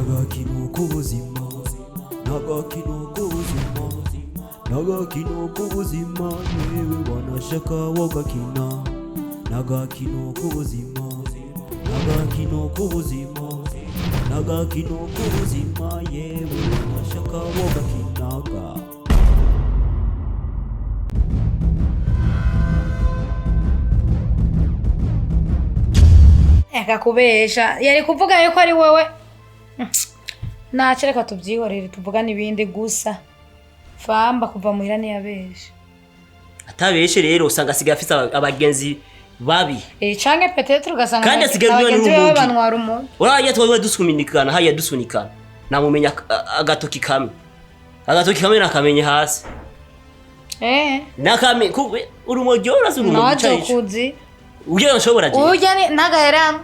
Nagakino k'ubuzima, nagakino k'ubuzima, nagakino k'ubuzima, yewe wanashaka wagakina. Nagakino k'ubuzima, nagakino k'ubuzima, nagakino k'ubuzima, yewe wanashaka wagakinaga. Akakubesha yari kuvuga yuko ari wewe. Nache reka tubyihorere tuvugana ibindi gusa. Famba kuva muhira ni yabeshe. Atabeshe rero usanga asigaye afite abagenzi babi. Canke peut-être ugasanga kandi asigaye abagenzi b'abantwara umuntu. Uraya twawe dusuminikana haya dusunikana. Namumenya agatoki kamwe. Agatoki kamwe nakamenye hasi. Nakame urumojora surumucaye. Nakuzi. Uje nshobora je. Uje ni nagaheram.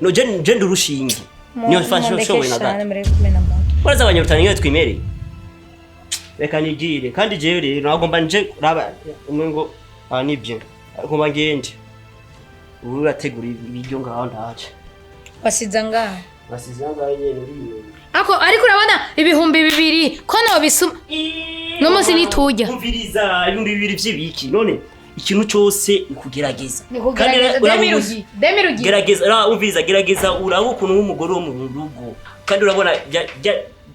No je ndurushingi. Niyo fashion show inaga. Baraza abanyarutani ngiye twimereye. Reka nigire kandi je rero nagomba nje raba umwe ngo nibye. Ngomba ngende. Urategura ibiryo ngaho ndaje. Wasiza ngaho. Wasiza ngaho yene uriyo. Ariko urabona ibihumbi 2 ko no bisuma. No musi nitujya. Umviriza ibihumbi 2 by'ibiki none ikintu cyose ukugerageza kandi demirugi gerageza umviriza gerageza uraho ukuntu w'umugore wo mu rugo kandi urabona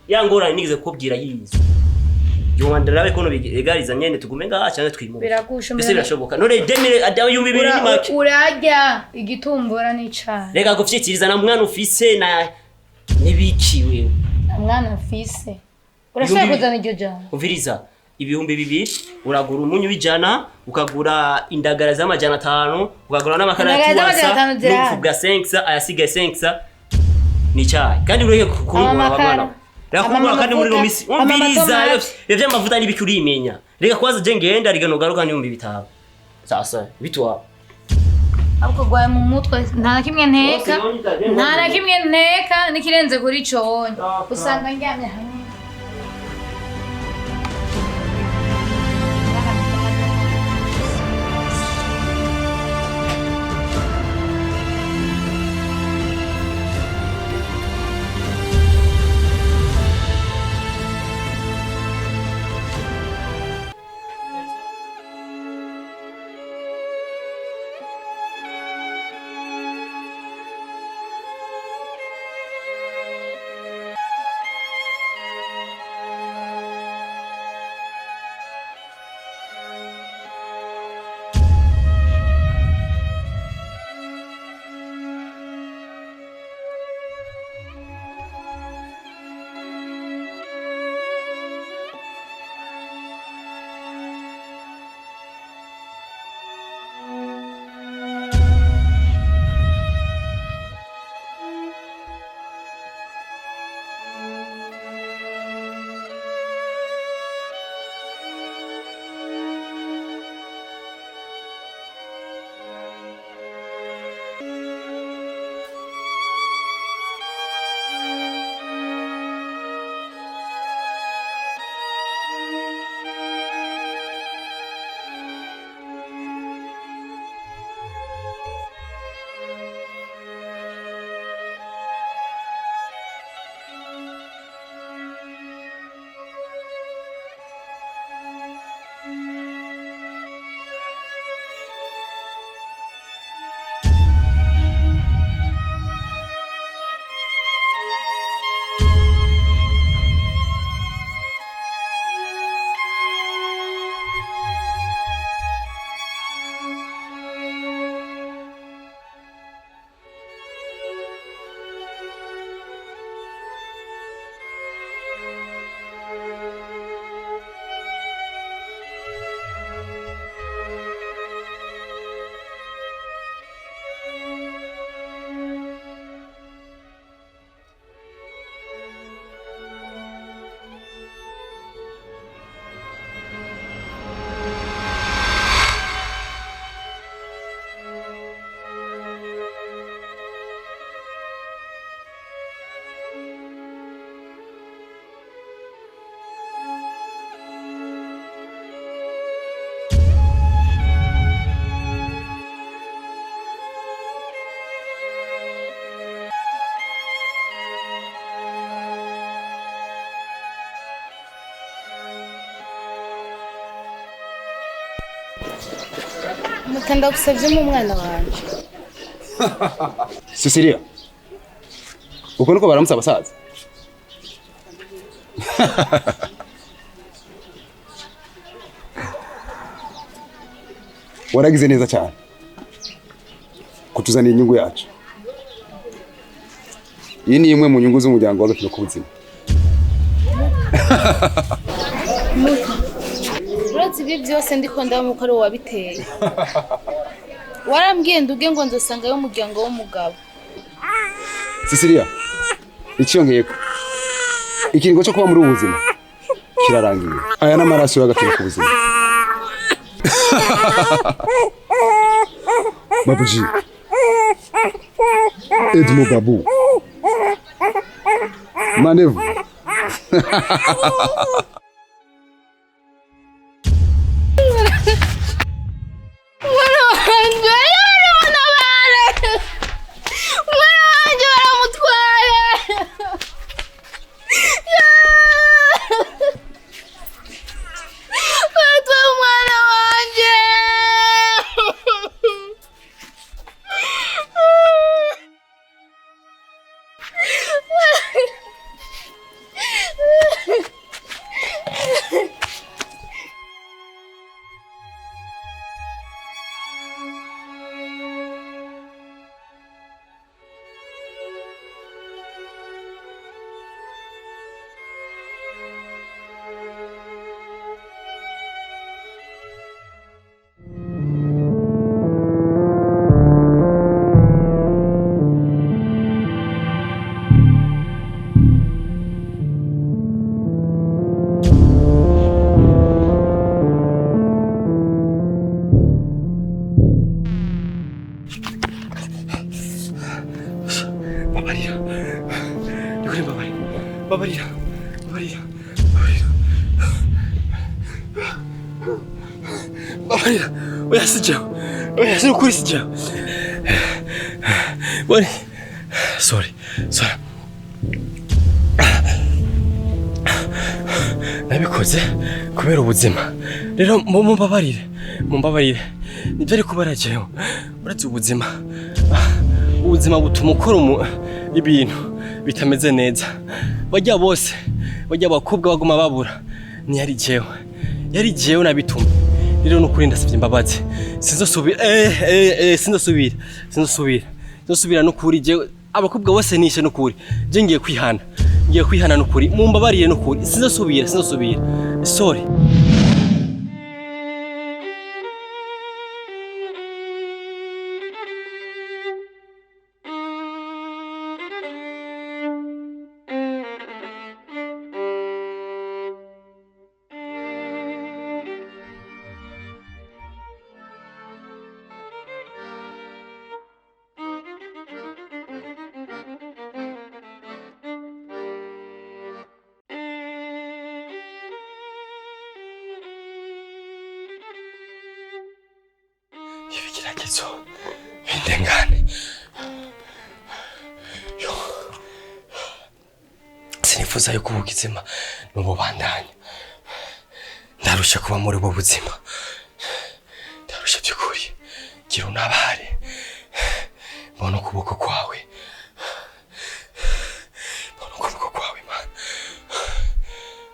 yangora nigize kubwira yize yo wandarabe ko no bigariza nyene tugume ngaha cyane twimura bise birashoboka none demire yumbi 2 ni make urajya igitumbura n'icana rega gufyitiriza na mwana ufise na nibikiwe mwana ufise urashaka kuzana iryo jana umviriza ibihumbi 2 uragura umunyu bijana ukagura indagara za majana 5 ukagura n'amakara tuwasa n'uvuga 5 ayasiga 5 ni cyane kandi ureke kungura abana rakungura kandi muri no misi umviriza yavye amavuta n'ibiki urimenya reka kwaza je ngenda rigano garuka n'ibihumbi 5 sasa bitwa abwo gwaye mu mutwe nta nakimwe nteka nikirenze kuri cyo usanga ngyamye hamwe. Mutanda gusabye mu mwana wanje. Cecilia. Uko niko baramutsa abasaza. Waragize neza cyane. Kutuzanira inyungu yacu. Iyi ni imwe mu nyungu z'umuryango w'Agakino k'ubuzima. Uretse ibi byose ndiko ndamuko ari wabiteye. Warambwiye nduge ngo nzosanga yo umuryango w'umugabo. Cecilia, icyongeye ko ikiringo cyo kuba muri ubu buzima kirarangiye. Aya n'amaraso y'Agakino k'ubuzima. Babuji. Aide-moi, Babou. Manez-vous. Babarira. Oya sijao. Oya sino kuri sijao. Bari. Sorry. Nabikoze kubera ubuzima. Rero mumbabarire. Nibyo ari kubarajeho. Uretse ubuzima. Ubuzima butuma ukora ibintu bitameze neza. Bajya bose, bajya abakobwa baguma babura. Ni yari jewe nabitumye. Rero nukuri ndasabye imbabazi. Sinzosubira nukuri je abakobwa bose nishe nukuri. Je ngiye kwihana nukuri. Mumbabarire nukuri. Sinzosubira. Sorry. Ibigeragezo bindengane. Sinifuza yuko ubuzima n'ububandanya. Ndarusha kuba muri ubu buzima. Ndarusha by'ukuri. Gira unabare. Mbona ukuboko kwawe. Mana.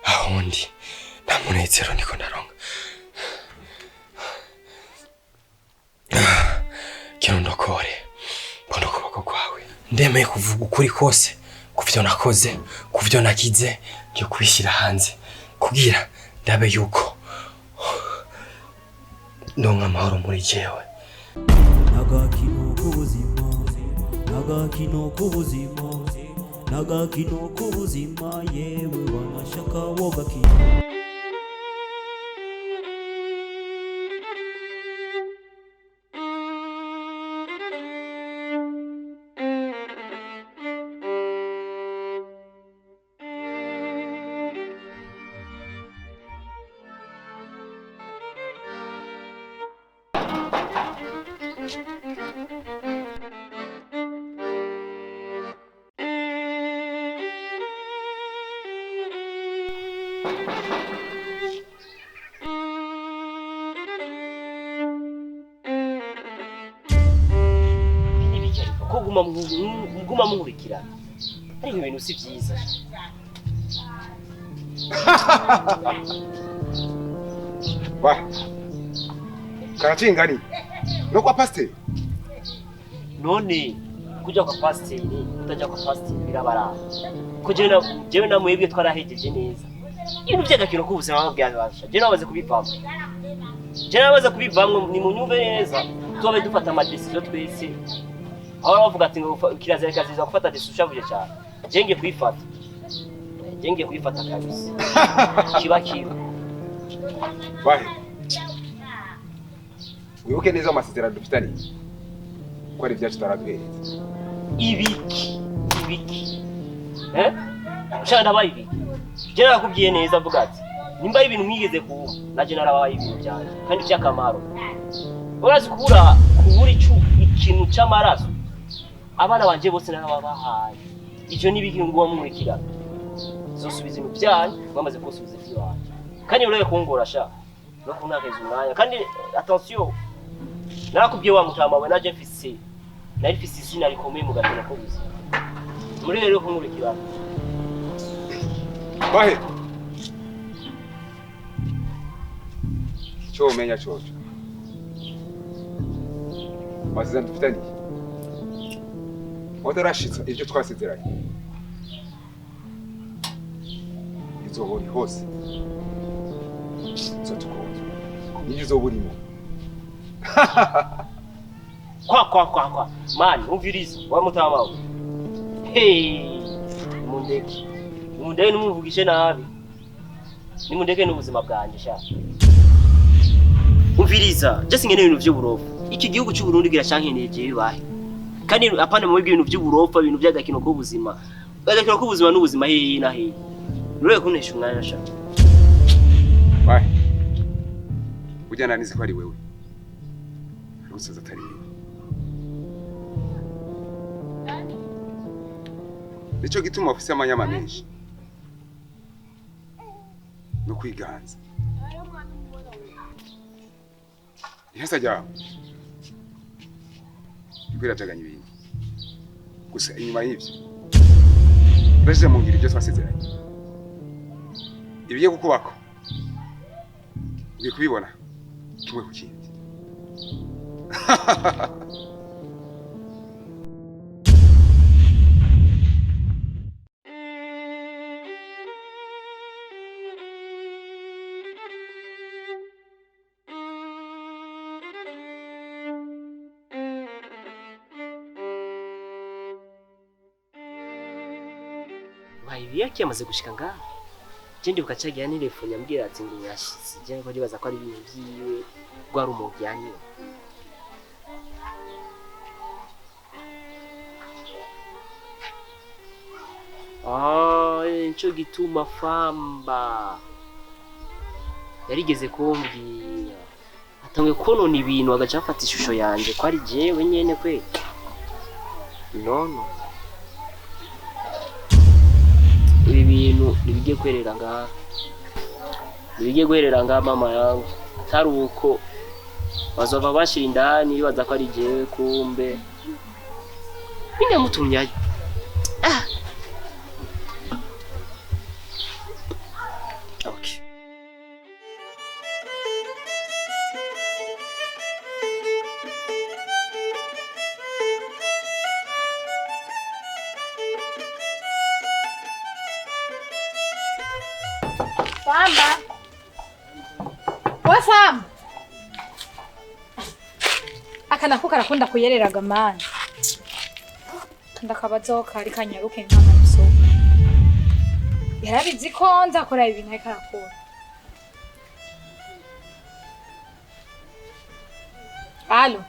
Aho ndi nta munezero niko ndaronka. Kirondokore. Mbona ukuboko kwawe. Ndemeye kuvuga ukuri kose. Kuvyo nakoze, kuvyo nagize, ngiye kubishyira hanze kugira ndabe yuko ndonka amahoro muri jewe. Agakino k'ubuzima yewe wanashaka wogakino. muguma munkurikirana ariko ibintu si byiza. Wa karachingani no kwa pasteur none kuja kwa pasteur utaja kwa pasteur birabara ko jewe na mwebwe twarahejeje neza ibintu by'agakino k'ubuzima bw'abasha je nabaze kubivamo ni mu nyumve neza tubabe dufata ama decision twese aho bavuga ati ngo kirazira kaziza gufata decision ushavuye cyane jenge kwifata kabisa kiba Wahe wibuke neza amasezerano dufitanye ko ari byacu taraduhereza ibiki ushaka ndabaye ibiki je nakubwiye neza avuga ati nimba ari ibintu mwigeze kuba naje narabaye ibintu cyane kandi by'akamaro urazi kubura ikintu cy'amaraso abana banje bose narababahaye ivyo nibiki ngo bamurikira zosubiza ibintu byanyu bamaze kusubiza ibyanje kandi urebe kungora sha no kunakeza umwanya kandi attention narakubwiye wa mutama we naje mfise izina rikomeye mu gatino ko gusa muri rero kumurikira Wahe cyo umenya cyo amasezerano dufitanye wadarashitsa ibyo twasezeranye izohori hose zotukonje nijye uzoburimo kwa mani umviriza wa mutama we mundeke numuvugishe nabi nimundeke n'ubuzima bwanje sha umviriza je singene ibintu by'uburofa iki gihugu cy'u Burundi kirashankeneye je bibahe kandi apana mu ibintu by'uburofa ibintu by'agakino k'ubuzima n'ubuzima hehe na hehe rero kunesha umwanya sha Wahe ujyana nizi ko ari wewe rusaza atari wewe nico gituma ofisi y'amanyama menshi no kwiganza ihasa ryawe kwirajaganya ibintu gusa inyuma y'ibyo urashije mu ngiro ibyo twasezeranye ibigiye kukubako ugiye kubibona kimwe ku kindi ibi yake yamaze gushika ngaha jende ukacagira n'irefone yambwira ati ngo yashitse je ngo nibaza ko ari ibintu byiwe rwari umujyanye nico gituma famba yarigeze kumbwira atangwe konona ibintu agaca afata ishusho yanje ko ari jewe nyene kwe no ibi bintu nibige kwerera ngaha mama yangu atari uko bazova bashira indani bibaza ko ari jewe kumbe bine mutumyaye okay Famba. Famba. Akanaku karakunda kuyereraga mani. Ndakabazo kari kanyaruke nk'amaso. Yarabizi ko nzakora ibintu ariko arakora. Alo.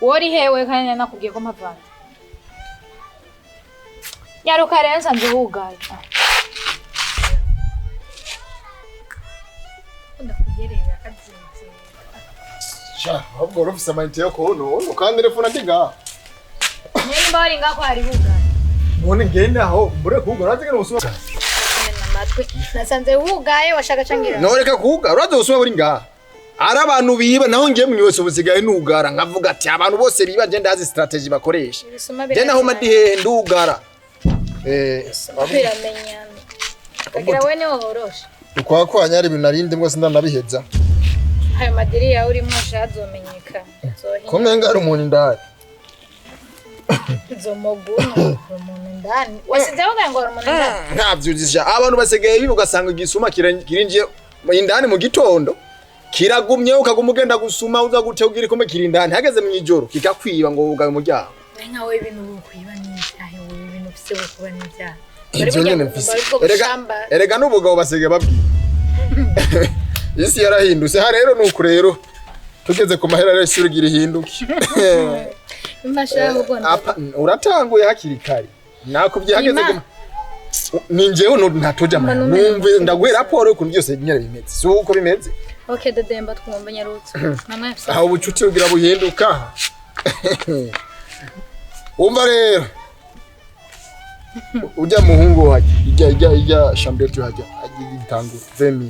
Wori hewe kandi nakubwiye ko mpavana. Nyaruka rero nsanze hugaye. Ndakuyerera kazinze. Sha, ahubwo urufise amayinite yo kuno kandi telefone ndiga. Nyeni mbari ngako ari hugaye. None ngende aho mbure kuga urazigera usuma. Namatwe nasanze hugaye washaka cangira. No reka kuga uraze usuma buri ngaha. ari abantu biba naho ngiye mwiwese ubusigaye nugara nkavuga ati abantu bose biba je ndazi strategy bakoresha je naho madihe ndugara biramenyana kagira we ni woroshe ukwa ko anyari ibintu narindi ngo sindanabiheza ayo madiri yawe urimo shazomenyeka komenga ari umuntu ndari zomoguna umuntu ndani wasizeho ngo umuntu ndani ntavyuzisha abantu basigaye biba ugasanga igisuma kirinjiye indani mu gitondo kiragumye ukaguma ugenda gusuma uza gute ugira ikome kirindani hageze mu ijoro kikakwiba ngo ugaye umuryango nkawe ibintu bukwiba n'ibyahe wowe ibintu bise bukuba n'ibyaha ivyo nyene mfise erega n'ubugabo basigaye babwiye isi yarahindutse ha rero nuko rero tugeze ku mahera rero surugira ihinduke Mashaho ubona uratanguye hakiri kare nakubye hageze ninjewe ntatoja ma numve ndaguhe raporo ukuntu byose nyere bimeze so uko bimeze okay dedemba twumva nyarutse mama yafise aho ubucuti ugira buhinduka umva rero ujya muhungu hajya ijya shambretu hajya agitangura 20000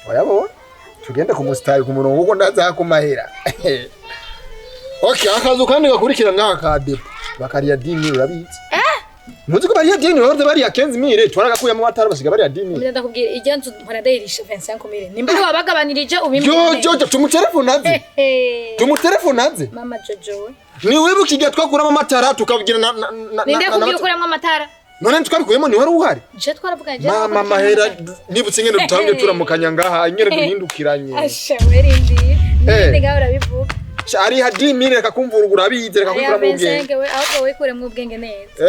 wayabo tugenda ku mustari ku murongo uko ndaza ku mahera okay akazu kandi gakurikira ngaka ka depo bakariya 10000 urabitse muzi ko bariya 10000 horze bariya 15000 twaragakuye mu matara basiga bariya 10000 mbe ndakubwira igenzu nkora dayirisha 25000 nimba wabagabanirije ubimwe jojo tumutelefone mama jojo we ni wibuka igihe twakuramo amatara tukavugira na ninde kubwira ukuramo amatara none twabikuyemo ni wari uhari je twaravuganye mama mahera nibutse ngene dutamye turamukanya ngaha ingere duhindukiranye asha werindi ninde gaho urabivuga ari hadi mire kakumvurugura abize kakumvura mu bwenge we ahubwo wikure mu bwenge neza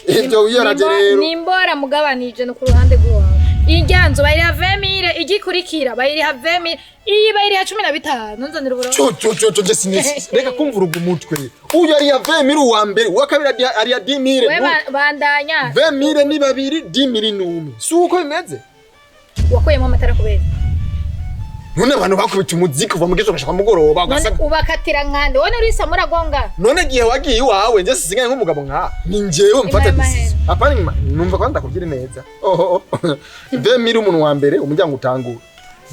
ibyo wiyaraje rero nimbora mugabanije no ku ruhande rwawe inyanzo bayira 20000 igikurikira bayira 20000 iyi bayira 15 nzanira uburo cyo je sinisi reka kumvuruga umutwe uyu ari ya 20000 uwa mbere uwa kabiri ari ya 10000 we bandanya 20000 ni babiri 10000 numwe suko bimeze wakuyemo amatara kubera none abantu bakubita umuziki uva mu gizo gashaka mugoroba none ubakatira nkande wone uri samura gonga none gihe wagiye iwawe nje sisingaye nk'umugabo nka ni njewe mfata disi apani numva ko ndakubwira neza 20000 umuntu wa mbere umuryango utangura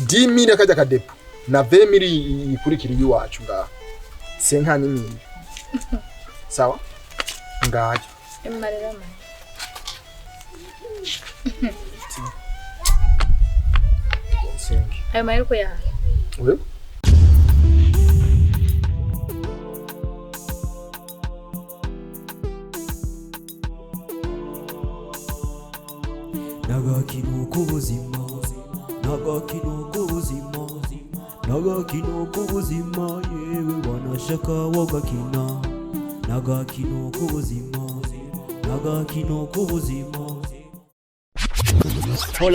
10000 akajya kadepo na 20000 ikurikira iwacu ngaha se nta n'imwe sawa ngayo emarera ma ayo mahera uko yaha we Nagakino k'ubuzima Nagakino k'ubuzima Nagakino k'ubuzima yewe wanashaka wagakina Nagakino k'ubuzima Nagakino k'ubuzima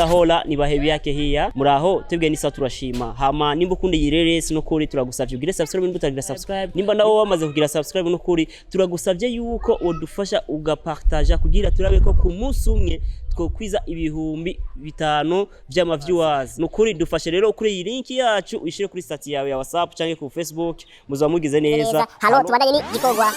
hola ni bahebi yake hiya muraho tebwe nisa turashima hama nimba ukundi yireresi no kuri turagusavye ugire subscribe nimba utagira subscribe nimba nawo wamaze kugira subscribe no kuri turagusavye yuko odufasha ugapartager kugira turabe ko ku munsi umwe twokwiza ibihumbi 5 vy'ama viewers no kuri dufashe rero kuri iyi link yacu uyishire kuri stat yawe ya WhatsApp canke ku Facebook muzamugize neza halo tubandanye ni gikorwa